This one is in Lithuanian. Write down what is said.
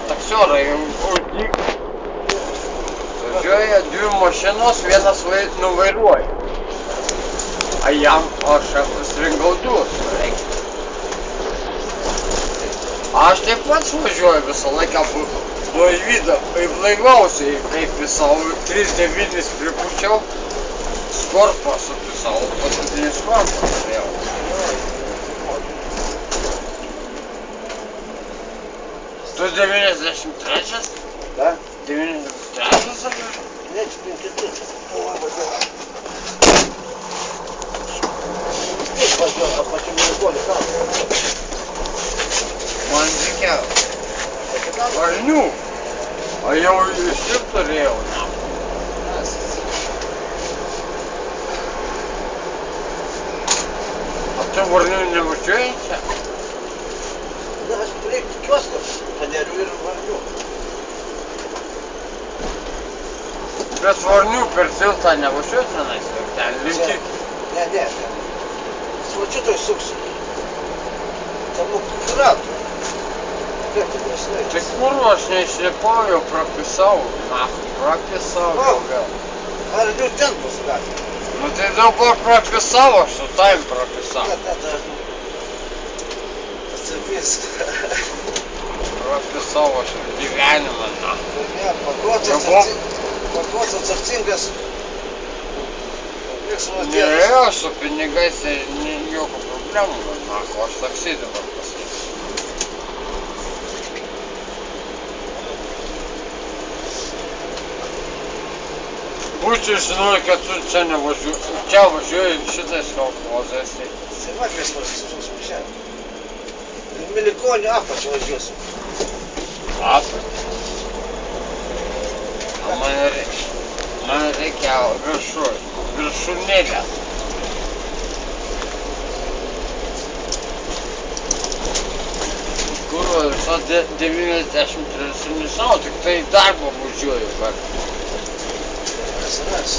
Taksiorai, Audi. Važiuoja dvi mašinos, vienas nuvairuoja. Aš pasirinkau du. Aš taip pats važiuoju visą laiką blaivausiai, kaip į savo 3.9 pripučiau, skorpą supisau, paskutinis skorpą turėjau. Tu 93? Da? 93 ar ne? Ne, 94. Oi, važiuoju. Kaip važiuoju, aš pačiu Milikonį kalbą. Man reikia varnių, o jau išsiu turėjau. O tu varnių nevažiuoji čia? Na, aš priekti kioską, panerių ir varnių. Bet varnių per tiltą nevažiuoji tenais, ten linki? Ne. Svačiu toj suksiu. Tam ratų. Tai kur aš neišlipau, jau prapisau, prapisau jau vėl. Ar jau ten bus gatvė? Nu tai dabar prapisau, aš su tavim prapisau. Tada atsipysk. Prapisau aš gyvenimą, na. Paduotas atsakingas. Ne, aš su pinigais jokių problemų, na, aš taksi dabar pasakysiu. Būčiau žinojai, kad tu čia nevažiuoji, čia važiuoji šitais kolkozais. Tai va, mes važiuosim čia. Milikonį apačią važiuosim. Apačią? Man reikia viršūnėlę. Kur visą 93 nežinau, tik tai darbą važiuoju kartą. Ras.